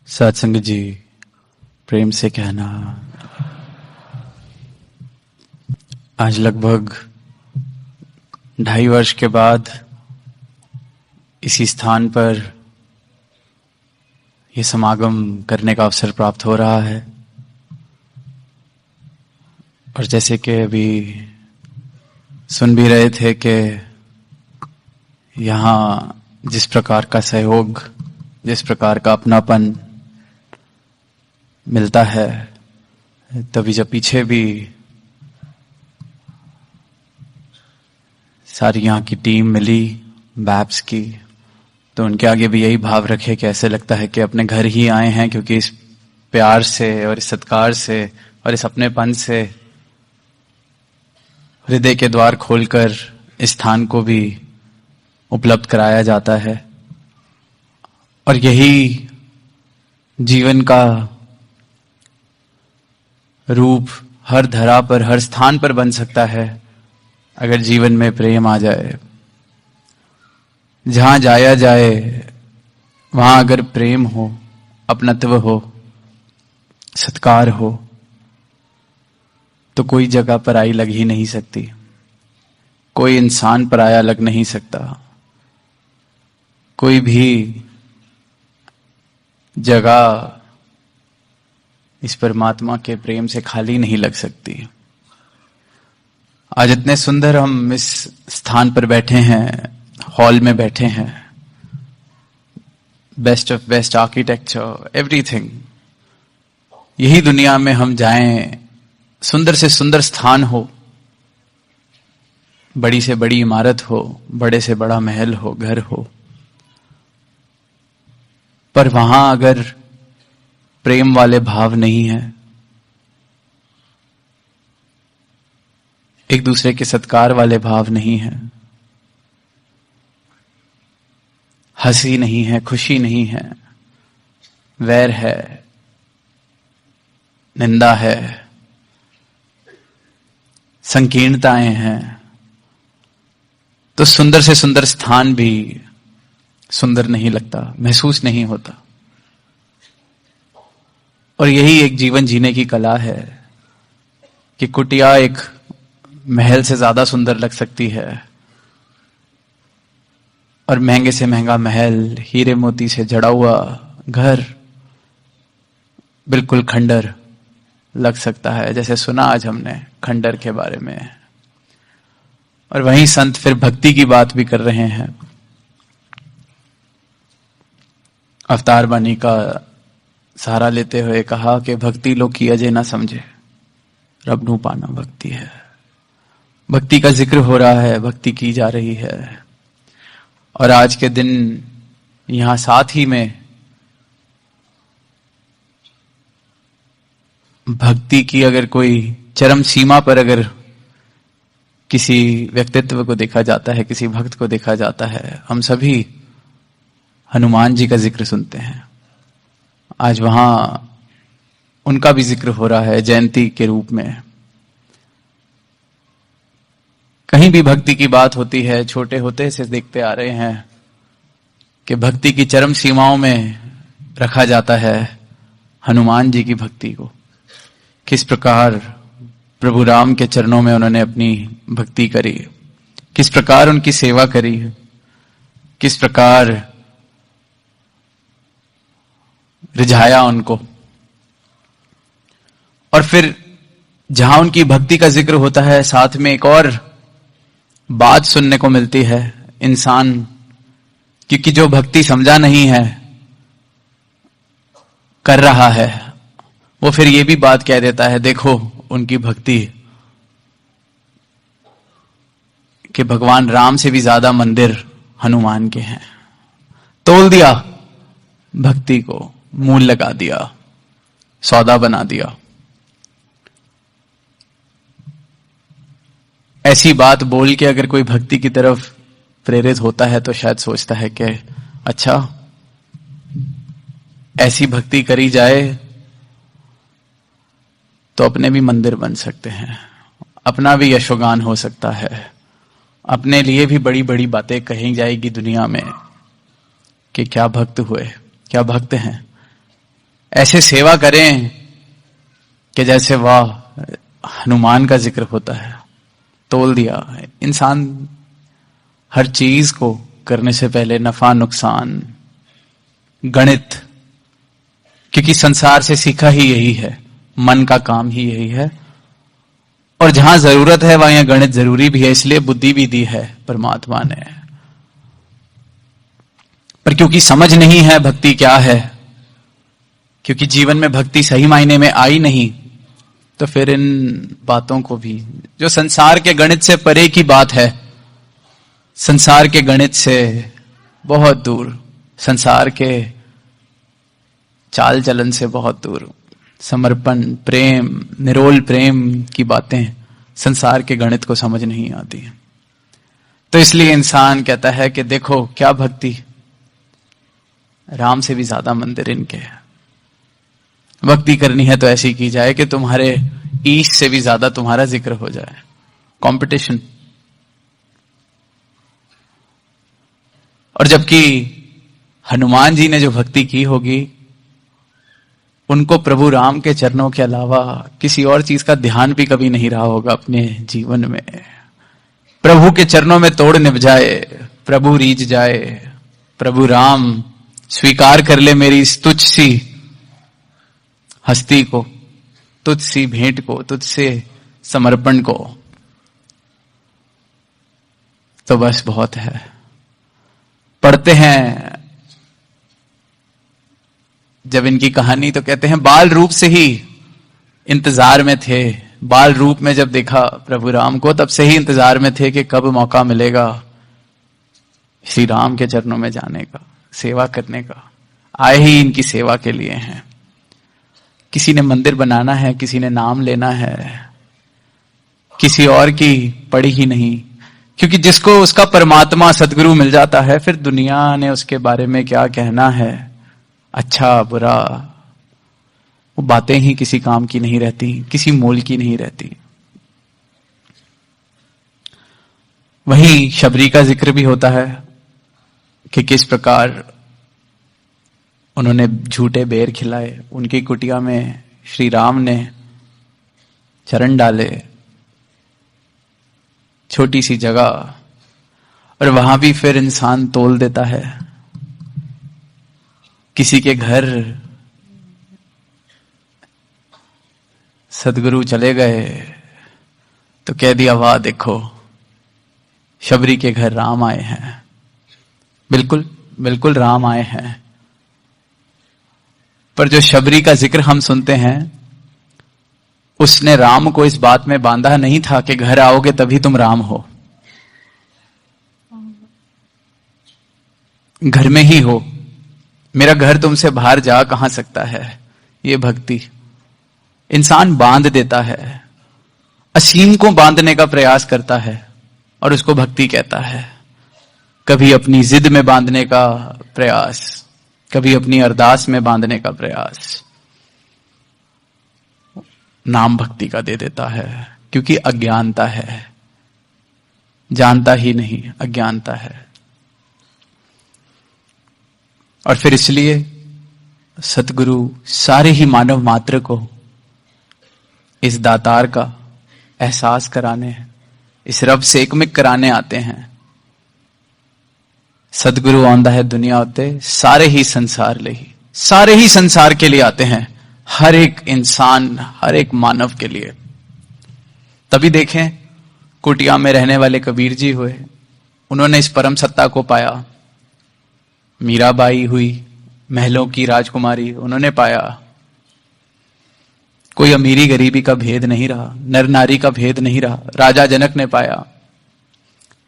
सत्संग जी, प्रेम से कहना। आज लगभग 2.5 वर्ष के बाद इसी स्थान पर यह समागम करने का अवसर प्राप्त हो रहा है। और जैसे कि अभी सुन भी रहे थे कि यहाँ जिस प्रकार का सहयोग, जिस प्रकार का अपनापन मिलता है, तभी जब पीछे भी सारी यहाँ की टीम मिली बैप्स की, तो उनके आगे भी यही भाव रखे कि ऐसे लगता है कि अपने घर ही आए हैं, क्योंकि इस प्यार से और इस सत्कार से और इस अपनेपन से हृदय के द्वार खोलकर इस स्थान को भी उपलब्ध कराया जाता है। और यही जीवन का रूप हर धरा पर, हर स्थान पर बन सकता है, अगर जीवन में प्रेम आ जाए। जहां जाया जाए वहां अगर प्रेम हो, अपनत्व हो, सत्कार हो, तो कोई जगह पराई लग ही नहीं सकती, कोई इंसान पराया लग नहीं सकता, कोई भी जगह इस परमात्मा के प्रेम से खाली नहीं लग सकती। आज इतने सुंदर हम इस स्थान पर बैठे हैं, हॉल में बैठे हैं, best of best architecture, everything. यही दुनिया में हम जाएं, सुंदर से सुंदर स्थान हो, बड़ी से बड़ी इमारत हो, बड़े से बड़ा महल हो, घर हो, पर वहां अगर प्रेम वाले भाव नहीं है, एक दूसरे के सत्कार वाले भाव नहीं है, हंसी नहीं है, खुशी नहीं है, वैर है, निंदा है, संकीर्णताएं हैं, तो सुंदर से सुंदर स्थान भी सुंदर नहीं लगता, महसूस नहीं होता। और यही एक जीवन जीने की कला है कि कुटिया एक महल से ज्यादा सुंदर लग सकती है, और महंगे से महंगा महल, हीरे मोती से जड़ा हुआ घर बिल्कुल खंडर लग सकता है। जैसे सुना आज हमने खंडर के बारे में। और वहीं संत फिर भक्ति की बात भी कर रहे हैं। अवतार बानी का सहारा लेते हुए कहा कि भक्ति लोग की अजय ना समझे, रब नू पाना भक्ति है। भक्ति का जिक्र हो रहा है, भक्ति की जा रही है। और आज के दिन यहां साथ ही में भक्ति की अगर कोई चरम सीमा पर अगर किसी व्यक्तित्व को देखा जाता है, किसी भक्त को देखा जाता है, हम सभी हनुमान जी का जिक्र सुनते हैं। आज वहां उनका भी जिक्र हो रहा है जयंती के रूप में। कहीं भी भक्ति की बात होती है, छोटे होते से देखते आ रहे हैं कि भक्ति की चरम सीमाओं में रखा जाता है हनुमान जी की भक्ति को। किस प्रकार प्रभु राम के चरणों में उन्होंने अपनी भक्ति करी, किस प्रकार उनकी सेवा करी, किस प्रकार रिझाया उनको। और फिर जहां उनकी भक्ति का जिक्र होता है, साथ में एक और बात सुनने को मिलती है। इंसान क्योंकि जो भक्ति समझा नहीं है, कर रहा है, वो फिर ये भी बात कह देता है, देखो उनकी भक्ति कि भगवान राम से भी ज्यादा मंदिर हनुमान के हैं। तोल दिया भक्ति को, मूल लगा दिया, सौदा बना दिया। ऐसी बात बोल के अगर कोई भक्ति की तरफ प्रेरित होता है तो शायद सोचता है कि अच्छा, ऐसी भक्ति करी जाए तो अपने भी मंदिर बन सकते हैं, अपना भी यशोगान हो सकता है, अपने लिए भी बड़ी बड़ी बातें कही जाएगी दुनिया में कि क्या भक्त हुए, क्या भक्त हैं। ऐसे सेवा करें कि जैसे वाह हनुमान का जिक्र होता है, तोल दिया। इंसान हर चीज को करने से पहले नफा नुकसान, गणित, क्योंकि संसार से सीखा ही यही है, मन का काम ही यही है, और जहां जरूरत है वहां गणित जरूरी भी है, इसलिए बुद्धि भी दी है परमात्मा ने। पर क्योंकि समझ नहीं है भक्ति क्या है, क्योंकि जीवन में भक्ति सही मायने में आई नहीं, तो फिर इन बातों को भी, जो संसार के गणित से परे की बात है, संसार के गणित से बहुत दूर, संसार के चाल चलन से बहुत दूर, समर्पण, प्रेम, निरोल प्रेम की बातें संसार के गणित को समझ नहीं आती है। तो इसलिए इंसान कहता है कि देखो क्या भक्ति, राम से भी ज्यादा मंदिर इनके हैं। भक्ति करनी है तो ऐसी की जाए कि तुम्हारे ईश से भी ज्यादा तुम्हारा जिक्र हो जाए, कंपटीशन। और जबकि हनुमान जी ने जो भक्ति की होगी, उनको प्रभु राम के चरणों के अलावा किसी और चीज का ध्यान भी कभी नहीं रहा होगा अपने जीवन में। प्रभु के चरणों में तोड़ निभ जाए, प्रभु रीझ जाए, प्रभु राम स्वीकार कर ले मेरी इस तुच्छ सी हस्ती को, तुझ सी भेंट को, तुझसे समर्पण को, तो बस बहुत है। पढ़ते हैं जब इनकी कहानी, तो कहते हैं बाल रूप से ही इंतजार में थे। बाल रूप में जब देखा प्रभु राम को, तब से ही इंतजार में थे कि कब मौका मिलेगा श्री राम के चरणों में जाने का, सेवा करने का। आए ही इनकी सेवा के लिए हैं। किसी ने मंदिर बनाना है, किसी ने नाम लेना है, किसी और की पड़ी ही नहीं, क्योंकि जिसको उसका परमात्मा सदगुरु मिल जाता है, फिर दुनिया ने उसके बारे में क्या कहना है, अच्छा बुरा, वो बातें ही किसी काम की नहीं रहती, किसी मोल की नहीं रहती। वहीं शबरी का जिक्र भी होता है कि किस प्रकार उन्होंने झूठे बेर खिलाए, उनकी कुटिया में श्री राम ने चरण डाले, छोटी सी जगह, और वहां भी फिर इंसान तोल देता है। किसी के घर सदगुरु चले गए तो कह दिया वाह देखो शबरी के घर राम आए हैं। बिल्कुल बिल्कुल राम आए हैं, पर जो शबरी का जिक्र हम सुनते हैं, उसने राम को इस बात में बांधा नहीं था कि घर आओगे तभी तुम राम हो, घर में ही हो, मेरा घर तुमसे बाहर जा कहां सकता है। ये भक्ति इंसान बांध देता है, असीम को बांधने का प्रयास करता है और उसको भक्ति कहता है। कभी अपनी जिद में बांधने का प्रयास, कभी अपनी अरदास में बांधने का प्रयास, नाम भक्ति का दे देता है, क्योंकि अज्ञानता है, जानता ही नहीं, अज्ञानता है। और फिर इसलिए सतगुरु सारे ही मानव मात्र को इस दातार का एहसास कराने, इस रब से एकमिक कराने आते हैं। सतगुरु आंदा है दुनिया उत्ते सारे ही संसार ले ही, सारे ही संसार के लिए आते हैं, हर एक इंसान, हर एक मानव के लिए। तभी देखें कुटिया में रहने वाले कबीर जी हुए, उन्होंने इस परम सत्ता को पाया। मीराबाई हुई महलों की राजकुमारी, उन्होंने पाया। कोई अमीरी गरीबी का भेद नहीं रहा, नर नारी का भेद नहीं रहा, राजा जनक ने पाया।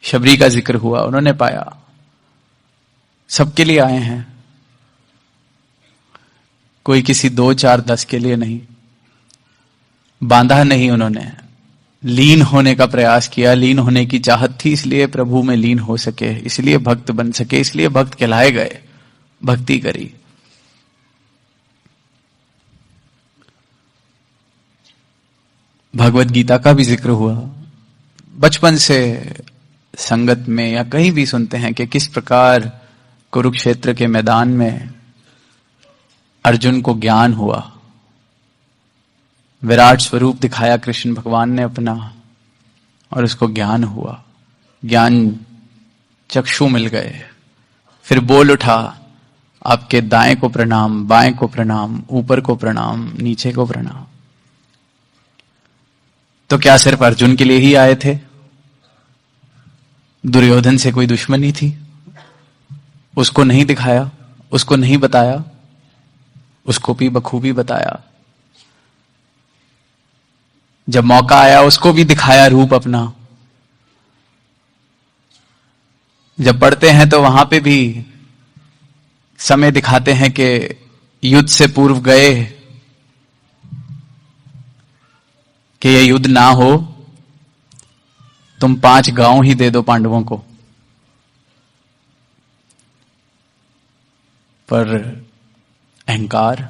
शबरी का जिक्र हुआ, उन्होंने पाया। सबके लिए आए हैं, कोई किसी 2, 4, 10 के लिए नहीं। बांधा नहीं, उन्होंने लीन होने का प्रयास किया, लीन होने की चाहत थी, इसलिए प्रभु में लीन हो सके, इसलिए भक्त बन सके, इसलिए भक्त कहलाए गए, भक्ति करी। भगवत गीता का भी जिक्र हुआ। बचपन से संगत में या कहीं भी सुनते हैं कि किस प्रकार कुरुक्षेत्र के मैदान में अर्जुन को ज्ञान हुआ, विराट स्वरूप दिखाया कृष्ण भगवान ने अपना, और उसको ज्ञान हुआ, ज्ञान चक्षु मिल गए। फिर बोल उठा, आपके दाएं को प्रणाम, बाएं को प्रणाम, ऊपर को प्रणाम, नीचे को प्रणाम। तो क्या सिर्फ अर्जुन के लिए ही आए थे? दुर्योधन से कोई दुश्मनी थी? उसको नहीं दिखाया, उसको नहीं बताया? उसको भी बखूबी बताया। जब मौका आया उसको भी दिखाया रूप अपना। जब पढ़ते हैं तो वहां पे भी समय दिखाते हैं कि युद्ध से पूर्व गए कि ये युद्ध ना हो, तुम 5 गांव ही दे दो पांडवों को। पर अहंकार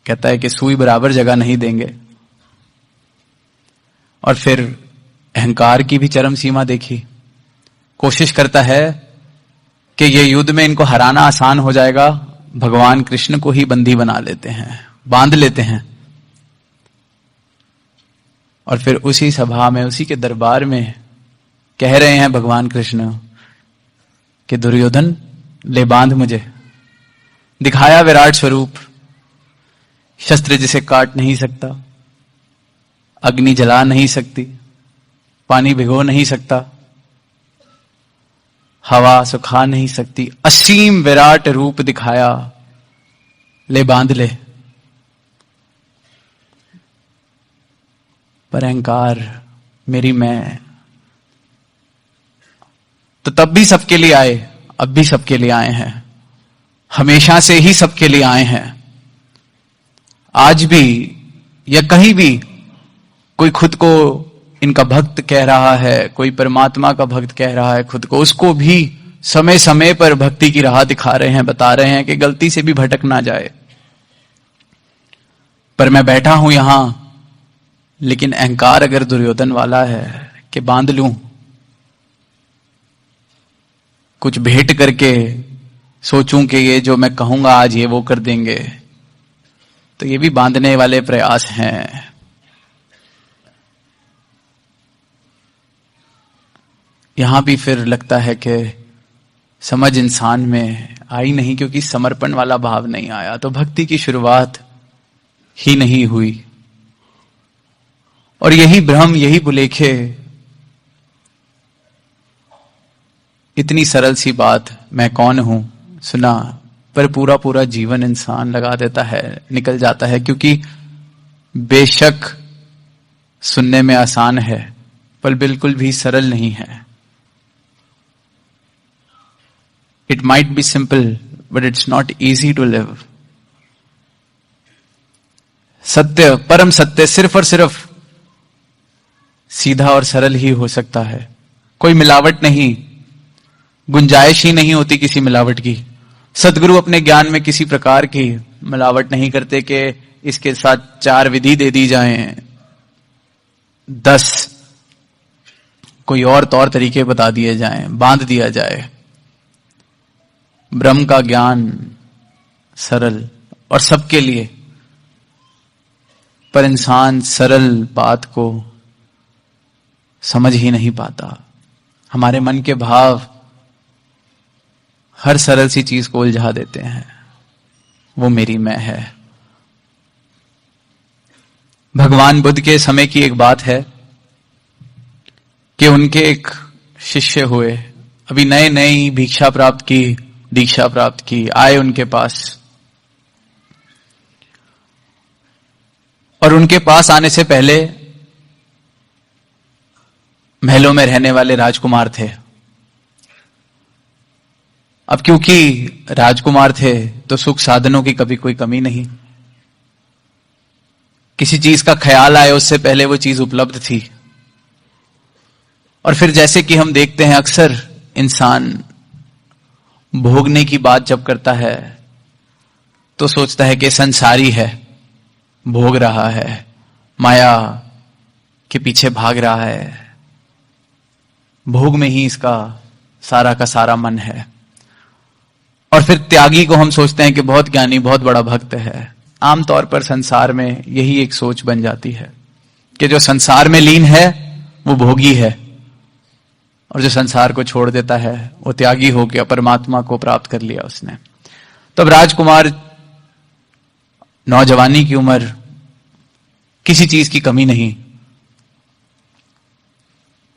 कहता है कि सुई बराबर जगह नहीं देंगे। और फिर अहंकार की भी चरम सीमा देखी। कोशिश करता है कि ये युद्ध में इनको हराना आसान हो जाएगा, भगवान कृष्ण को ही बंदी बना लेते हैं, बांध लेते हैं। और फिर उसी सभा में, उसी के दरबार में कह रहे हैं भगवान कृष्ण कि दुर्योधन ले बांध मुझे। दिखाया विराट स्वरूप, शस्त्र जिसे काट नहीं सकता, अग्नि जला नहीं सकती, पानी भिगो नहीं सकता, हवा सुखा नहीं सकती, असीम विराट रूप दिखाया, ले बांध ले। पर अहंकार, मेरी मैं, तो तब भी सबके लिए आए, अब भी सबके लिए आए हैं, हमेशा से ही सबके लिए आए हैं। आज भी या कहीं भी कोई खुद को इनका भक्त कह रहा है, कोई परमात्मा का भक्त कह रहा है खुद को, उसको भी समय समय पर भक्ति की राह दिखा रहे हैं, बता रहे हैं कि गलती से भी भटक ना जाए। पर मैं बैठा हूं यहां, लेकिन अहंकार अगर दुर्योधन वाला है कि बांध लूं, कुछ भेंट करके सोचूं कि ये जो मैं कहूंगा आज ये वो कर देंगे, तो ये भी बांधने वाले प्रयास हैं। यहां भी फिर लगता है कि समझ इंसान में आई नहीं, क्योंकि समर्पण वाला भाव नहीं आया, तो भक्ति की शुरुआत ही नहीं हुई। और यही भ्रम, यही बुलेखे, इतनी सरल सी बात मैं कौन हूं सुना, पर पूरा पूरा जीवन इंसान लगा देता है, निकल जाता है। क्योंकि बेशक सुनने में आसान है, पर बिल्कुल भी सरल नहीं है। It might be simple, but it's not easy to live. सत्य, परम सत्य सिर्फ और सिर्फ सीधा और सरल ही हो सकता है। कोई मिलावट नहीं, गुंजाइश ही नहीं होती किसी मिलावट की। सदगुरु अपने ज्ञान में किसी प्रकार की मिलावट नहीं करते कि इसके साथ 4 विधि दे दी जाएं, 10 कोई और तौर तरीके बता दिए जाएं, बांध दिया जाए। ब्रह्म का ज्ञान सरल और सबके लिए, पर इंसान सरल बात को समझ ही नहीं पाता। हमारे मन के भाव हर सरल सी चीज को उलझा देते हैं। वो मेरी मैं है। भगवान बुद्ध के समय की एक बात है कि उनके एक शिष्य हुए, अभी नए नई भिक्षा प्राप्त की, दीक्षा प्राप्त की, आए उनके पास। और उनके पास आने से पहले महलों में रहने वाले राजकुमार थे। अब क्योंकि राजकुमार थे तो सुख साधनों की कभी कोई कमी नहीं। किसी चीज का ख्याल आए उससे पहले वो चीज उपलब्ध थी। और फिर जैसे कि हम देखते हैं अक्सर इंसान भोगने की बात जब करता है तो सोचता है कि संसारी है, भोग रहा है, माया के पीछे भाग रहा है, भोग में ही इसका सारा का सारा मन है। और फिर त्यागी को हम सोचते हैं कि बहुत ज्ञानी, बहुत बड़ा भक्त है। आमतौर पर संसार में यही एक सोच बन जाती है कि जो संसार में लीन है वो भोगी है, और जो संसार को छोड़ देता है वो त्यागी हो गया, परमात्मा को प्राप्त कर लिया उसने। तब राजकुमार, नौजवानी की उम्र, किसी चीज की कमी नहीं,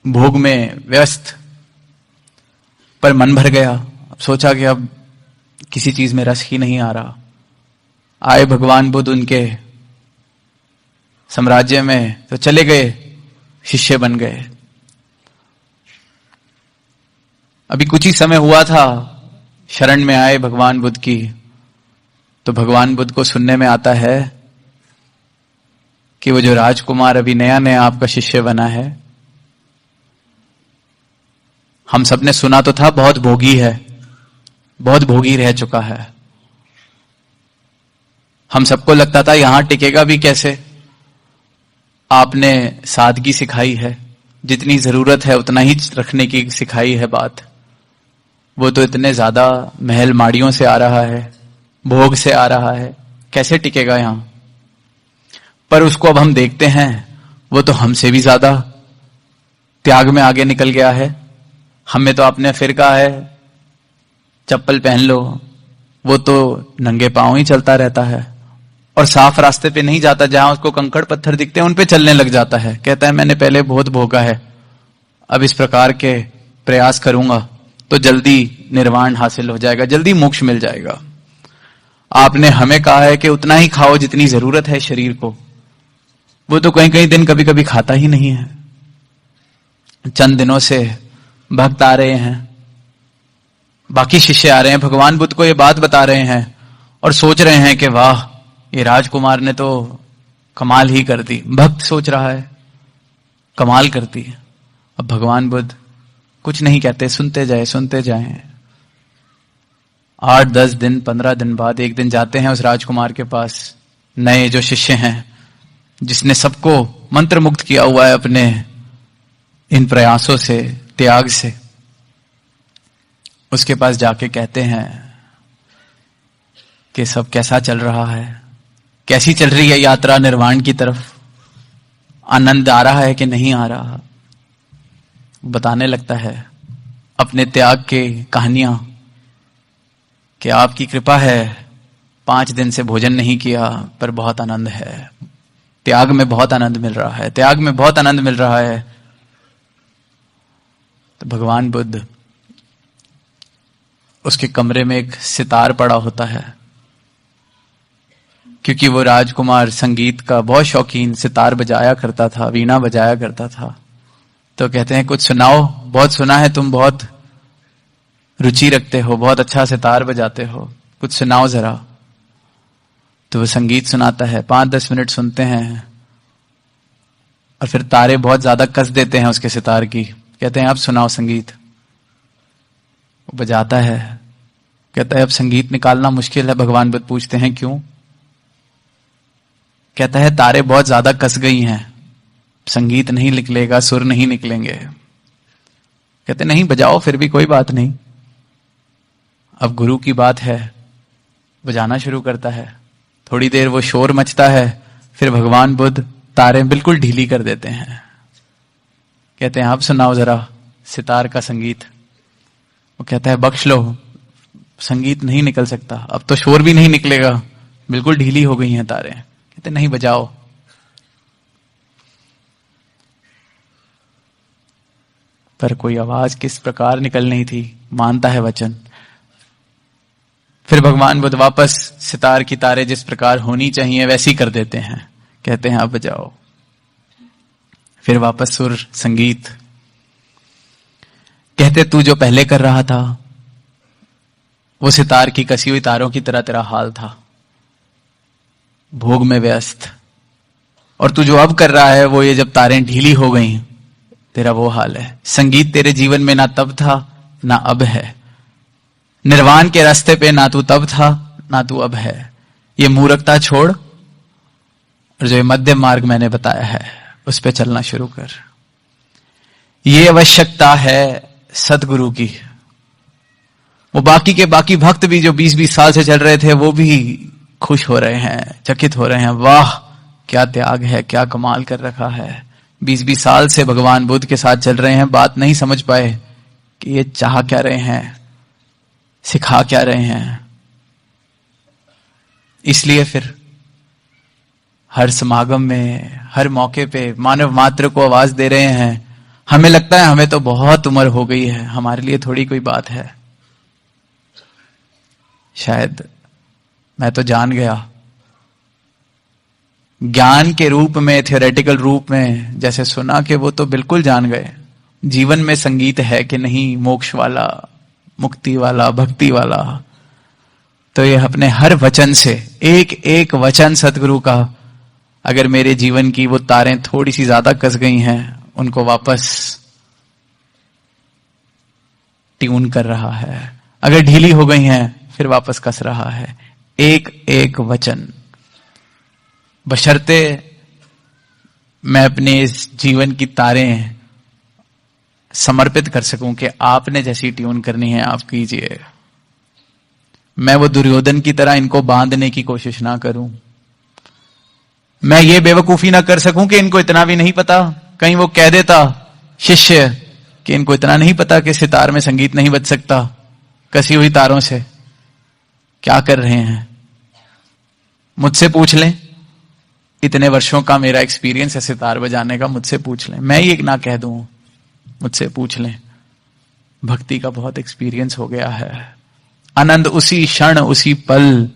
भोग में व्यस्त, पर मन भर गया। अब सोचा कि अब किसी चीज में रस ही नहीं आ रहा। आए भगवान बुद्ध उनके साम्राज्य में तो चले गए, शिष्य बन गए। अभी कुछ ही समय हुआ था, शरण में आए भगवान बुद्ध की, तो भगवान बुद्ध को सुनने में आता है कि वो जो राजकुमार अभी नया नया आपका शिष्य बना है, हम सबने सुना तो था बहुत भोगी है, बहुत भोगी रह चुका है। हम सबको लगता था यहां टिकेगा भी कैसे। आपने सादगी सिखाई है, जितनी जरूरत है उतना ही रखने की सिखाई है बात। वो तो इतने ज्यादा महल माड़ियों से आ रहा है, भोग से आ रहा है, कैसे टिकेगा यहां। पर उसको अब हम देखते हैं, वो तो हमसे भी ज्यादा त्याग में आगे निकल गया है। हमें तो आपने फिर कहा है चप्पल पहन लो, वो तो नंगे पांव ही चलता रहता है, और साफ रास्ते पे नहीं जाता, जहां उसको कंकड़ पत्थर दिखते हैं उन पे चलने लग जाता है। कहता है मैंने पहले बहुत भोगा है, अब इस प्रकार के प्रयास करूंगा तो जल्दी निर्वाण हासिल हो जाएगा, जल्दी मोक्ष मिल जाएगा। आपने हमें कहा है कि उतना ही खाओ जितनी जरूरत है शरीर को, वो तो कहीं कहीं दिन कभी कभी खाता ही नहीं है। चंद दिनों से भक्त आ रहे हैं, बाकी शिष्य आ रहे हैं, भगवान बुद्ध को ये बात बता रहे हैं और सोच रहे हैं कि वाह, ये राजकुमार ने तो कमाल ही कर दी। भक्त सोच रहा है कमाल करती है। अब भगवान बुद्ध कुछ नहीं कहते, सुनते जाए सुनते जाए। 8, 10 दिन, 15 दिन बाद एक दिन जाते हैं उस राजकुमार के पास, नए जो शिष्य हैं, जिसने सबको मंत्र मुक्त किया हुआ है अपने इन प्रयासों से, त्याग से। उसके पास जाके कहते हैं कि सब कैसा चल रहा है, कैसी चल रही है यात्रा निर्वाण की तरफ, आनंद आ रहा है कि नहीं आ रहा। बताने लगता है अपने त्याग के कहानियां कि आपकी कृपा है, 5 दिन से भोजन नहीं किया पर बहुत आनंद है, त्याग में बहुत आनंद मिल रहा है, त्याग में बहुत आनंद मिल रहा है। तो भगवान बुद्ध, उसके कमरे में एक सितार पड़ा होता है, क्योंकि वो राजकुमार संगीत का बहुत शौकीन, सितार बजाया करता था, वीणा बजाया करता था। तो कहते हैं कुछ सुनाओ, बहुत सुना है तुम बहुत रुचि रखते हो, बहुत अच्छा सितार बजाते हो, कुछ सुनाओ जरा। तो वो संगीत सुनाता है, 5-10 मिनट सुनते हैं और फिर तारे बहुत ज्यादा कस देते हैं उसके सितार की। कहते हैं अब सुनाओ संगीत। वो बजाता है, कहता है अब संगीत निकालना मुश्किल है। भगवान बुद्ध पूछते हैं क्यों? कहता है तारे बहुत ज्यादा कस गई हैं, संगीत नहीं निकलेगा, सुर नहीं निकलेंगे। कहते नहीं बजाओ फिर भी कोई बात नहीं। अब गुरु की बात है, बजाना शुरू करता है। थोड़ी देर वो शोर मचता है, फिर भगवान बुद्ध तारे बिल्कुल ढीली कर देते हैं। कहते हैं आप सुनाओ जरा सितार का संगीत। वो कहता है बख्श लो, संगीत नहीं निकल सकता, अब तो शोर भी नहीं निकलेगा, बिल्कुल ढीली हो गई हैं तारे। कहते नहीं बजाओ। पर कोई आवाज किस प्रकार निकल नहीं थी, मानता है वचन। फिर भगवान बुद्ध वापस सितार की तारे जिस प्रकार होनी चाहिए वैसी कर देते हैं। कहते हैं अब बजाओ। फिर वापस सुर, संगीत। कहते तू जो पहले कर रहा था वो सितार की कसी हुई तारों की तरह तेरा हाल था, भोग में व्यस्त। और तू जो अब कर रहा है वो ये जब तारें ढीली हो गई, तेरा वो हाल है। संगीत तेरे जीवन में ना तब था ना अब है, निर्वाण के रास्ते पे ना तू तब था ना तू अब है। ये मूर्खता छोड़ और जो ये मध्य मार्ग मैंने बताया है उस पे चलना शुरू कर। ये आवश्यकता है सदगुरु की। वो बाकी के बाकी भक्त भी जो 20-20 साल से चल रहे थे, वो भी खुश हो रहे हैं, चकित हो रहे हैं, वाह क्या त्याग है, क्या कमाल कर रखा है। 20-20 साल से भगवान बुद्ध के साथ चल रहे हैं, बात नहीं समझ पाए कि ये चाह क्या रहे हैं, सिखा क्या रहे हैं। इसलिए फिर हर समागम में, हर मौके पे मानव मात्र को आवाज दे रहे हैं। हमें लगता है हमें तो बहुत उम्र हो गई है, हमारे लिए थोड़ी कोई बात है। शायद मैं तो जान गया, ज्ञान के रूप में, थियोरेटिकल रूप में जैसे सुना कि वो तो बिल्कुल जान गए जीवन में संगीत है कि नहीं, मोक्ष वाला, मुक्ति वाला, भक्ति वाला। तो ये अपने हर वचन से, एक एक वचन सतगुरु का, अगर मेरे जीवन की वो तारें थोड़ी सी ज्यादा कस गई हैं, उनको वापस ट्यून कर रहा है। अगर ढीली हो गई हैं, फिर वापस कस रहा है। एक एक वचन, बशर्ते मैं अपने इस जीवन की तारें समर्पित कर सकूं कि आपने जैसी ट्यून करनी है आप कीजिए। मैं वो दुर्योधन की तरह इनको बांधने की कोशिश ना करूं। मैं ये बेवकूफी ना कर सकूं कि इनको इतना भी नहीं पता। कहीं वो कह देता शिष्य कि इनको इतना नहीं पता कि सितार में संगीत नहीं बज सकता कसी हुई तारों से, क्या कर रहे हैं। मुझसे पूछ लें, इतने वर्षों का मेरा एक्सपीरियंस है सितार बजाने का, मुझसे पूछ लें। मैं ये ना कह दूं, मुझसे पूछ लें। भक्ति का बहुत एक्सपीरियंस हो गया है। आनंद उसी क्षण, उसी पल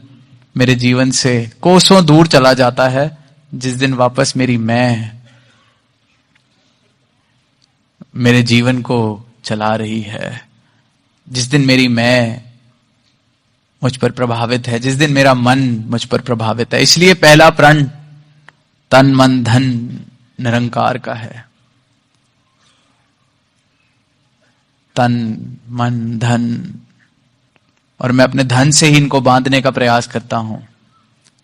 मेरे जीवन से कोसों दूर चला जाता है जिस दिन वापस मेरी मैं मेरे जीवन को चला रही है, जिस दिन मेरी मैं मुझ पर प्रभावित है, जिस दिन मेरा मन मुझ पर प्रभावित है। इसलिए पहला प्रण तन मन धन निरंकार का है। तन मन धन, और मैं अपने धन से ही इनको बांधने का प्रयास करता हूं।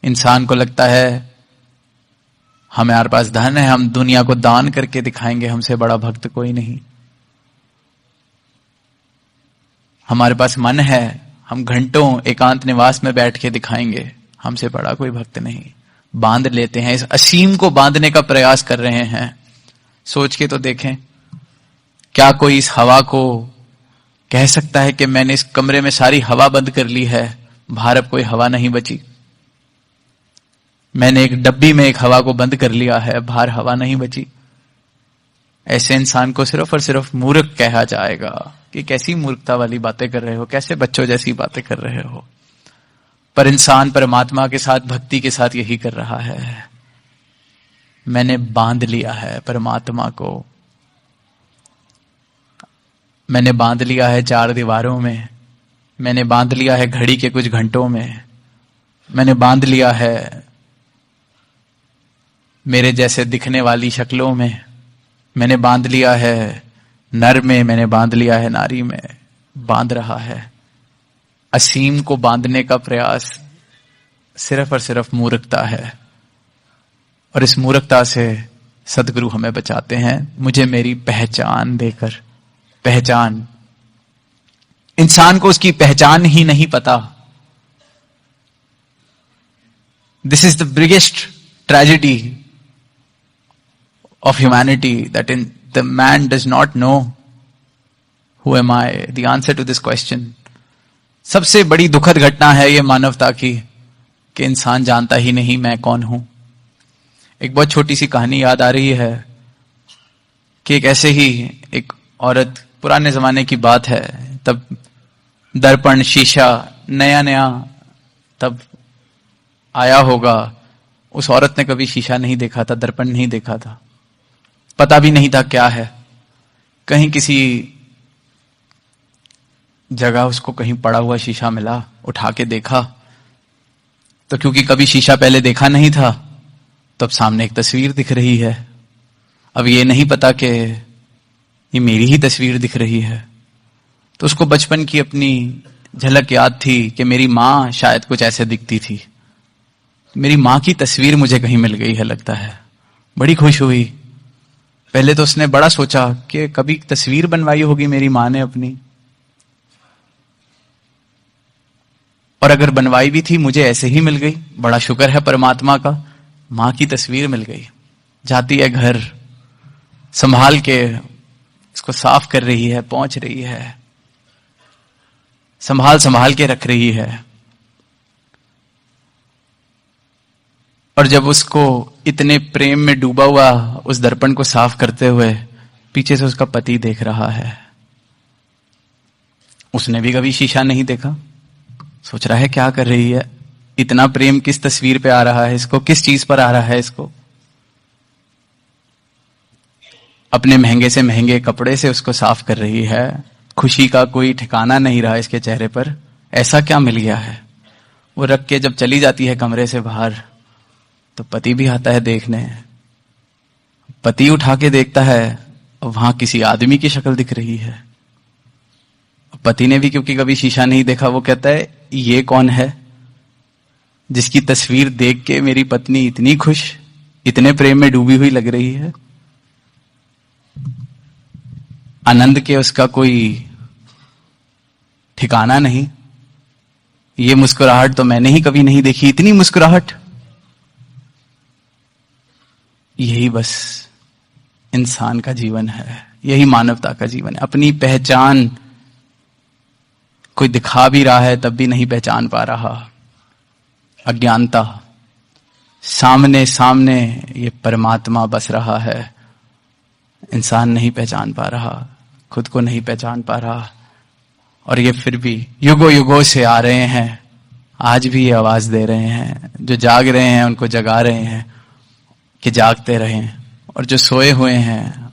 इंसान को लगता है हमारे पास धन है, हम दुनिया को दान करके दिखाएंगे हमसे बड़ा भक्त कोई नहीं। हमारे पास मन है, हम घंटों एकांत निवास में बैठ के दिखाएंगे हमसे बड़ा कोई भक्त नहीं। बांध लेते हैं, इस असीम को बांधने का प्रयास कर रहे हैं। सोच के तो देखें, क्या कोई इस हवा को कह सकता है कि मैंने इस कमरे में सारी हवा बंद कर ली है, बाहर अब कोई हवा नहीं बची। मैंने एक डब्बी में एक हवा को बंद कर लिया है, बाहर हवा नहीं बची। ऐसे इंसान को सिर्फ और सिर्फ मूर्ख कहा जाएगा कि कैसी मूर्खता वाली बातें कर रहे हो, कैसे बच्चों जैसी बातें कर रहे हो। पर इंसान परमात्मा के साथ, भक्ति के साथ यही कर रहा है। मैंने बांध लिया है परमात्मा को, मैंने बांध लिया है चार दीवारों में, मैंने बांध लिया है घड़ी के कुछ घंटों में, मैंने बांध लिया है मेरे जैसे दिखने वाली शक्लों में, मैंने बांध लिया है नर में, मैंने बांध लिया है नारी में। बांध रहा है। असीम को बांधने का प्रयास सिर्फ और सिर्फ मूर्खता है, और इस मूर्खता से सद्गुरु हमें बचाते हैं। मुझे मेरी पहचान देकर, पहचान, इंसान को उसकी पहचान ही नहीं पता। This is the biggest tragedy of humanity, that in the man does not know who am I, the answer to this question. सबसे बड़ी दुखद घटना है ये मानवता की कि इंसान जानता ही नहीं मैं कौन हूं। एक बहुत छोटी सी कहानी याद आ रही है कि एक ऐसे ही एक औरत, पुराने जमाने की बात है, तब दर्पण शीशा नया नया तब आया होगा। उस औरत ने कभी शीशा नहीं देखा था, दर्पण नहीं देखा था, पता भी नहीं था क्या है। कहीं किसी जगह उसको कहीं पड़ा हुआ शीशा मिला, उठा के देखा तो क्योंकि कभी शीशा पहले देखा नहीं था, तो अब सामने एक तस्वीर दिख रही है। अब ये नहीं पता कि ये मेरी ही तस्वीर दिख रही है। तो उसको बचपन की अपनी झलक याद थी कि मेरी मां शायद कुछ ऐसे दिखती थी। मेरी मां की तस्वीर मुझे कहीं मिल गई है लगता है। बड़ी खुश हुई। पहले तो उसने बड़ा सोचा कि कभी तस्वीर बनवाई होगी मेरी मां ने अपनी, और अगर बनवाई भी थी मुझे ऐसे ही मिल गई, बड़ा शुक्र है परमात्मा का, मां की तस्वीर मिल गई। जाती है घर, संभाल के इसको साफ कर रही है, पहुंच रही है, संभाल संभाल के रख रही है। और जब उसको इतने प्रेम में डूबा हुआ उस दर्पण को साफ करते हुए पीछे से उसका पति देख रहा है, उसने भी कभी शीशा नहीं देखा, सोच रहा है क्या कर रही है, इतना प्रेम किस तस्वीर पे आ रहा है इसको, किस चीज पर आ रहा है इसको। अपने महंगे से महंगे कपड़े से उसको साफ कर रही है, खुशी का कोई ठिकाना नहीं रहा इसके चेहरे पर, ऐसा क्या मिल गया है। वो रख के जब चली जाती है कमरे से बाहर तो पति भी आता है देखने। पति उठा के देखता है, वहां किसी आदमी की शक्ल दिख रही है। पति ने भी क्योंकि कभी शीशा नहीं देखा, वो कहता है ये कौन है जिसकी तस्वीर देख के मेरी पत्नी इतनी खुश, इतने प्रेम में डूबी हुई लग रही है। आनंद के उसका कोई ठिकाना नहीं। ये मुस्कुराहट तो मैंने ही कभी नहीं देखी, इतनी मुस्कुराहट। यही बस इंसान का जीवन है, यही मानवता का जीवन है। अपनी पहचान कोई दिखा भी रहा है तब भी नहीं पहचान पा रहा। अज्ञानता, सामने सामने ये परमात्मा बस रहा है, इंसान नहीं पहचान पा रहा, खुद को नहीं पहचान पा रहा। और ये फिर भी युगों युगों से आ रहे हैं, आज भी ये आवाज दे रहे हैं। जो जाग रहे हैं उनको जगा रहे हैं कि जागते रहें, और जो सोए हुए हैं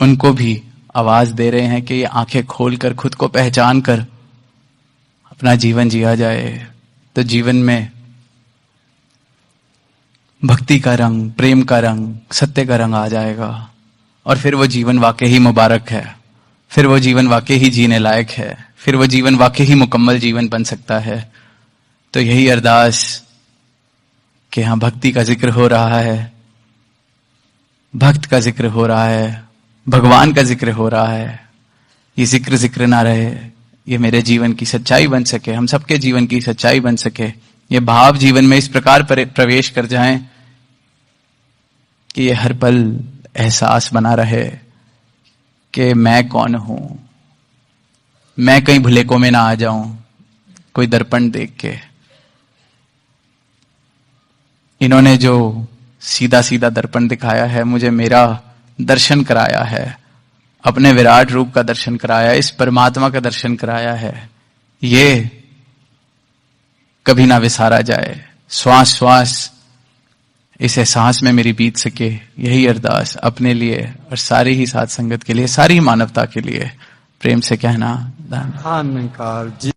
उनको भी आवाज दे रहे हैं कि ये आंखें खोलकर खुद को पहचान कर अपना जीवन जिया जाए। तो जीवन में भक्ति का रंग, प्रेम का रंग, सत्य का रंग आ जाएगा, और फिर वो जीवन वाकई ही मुबारक है, फिर वो जीवन वाकई ही जीने लायक है, फिर वो जीवन वाकई ही मुकम्मल जीवन बन सकता है। तो यही अरदास कि हाँ, भक्ति का जिक्र हो रहा है, भक्त का जिक्र हो रहा है, भगवान का जिक्र हो रहा है। ये जिक्र जिक्र ना रहे, ये मेरे जीवन की सच्चाई बन सके, हम सबके जीवन की सच्चाई बन सके। ये भाव जीवन में इस प्रकार प्रवेश कर जाएं कि ये हर पल एहसास बना रहे कि मैं कौन हूं, मैं कहीं भुलेखों में ना आ जाऊं कोई दर्पण देख के। इन्होंने जो सीधा सीधा दर्पण दिखाया है, मुझे मेरा दर्शन कराया है, अपने विराट रूप का दर्शन कराया, इस परमात्मा का दर्शन कराया है, ये कभी ना विसारा जाए। श्वास श्वास इस एहसास में मेरी बीत सके, यही अरदास अपने लिए और सारी ही साथ संगत के लिए, सारी मानवता के लिए प्रेम से कहना। धन्यवाद जी।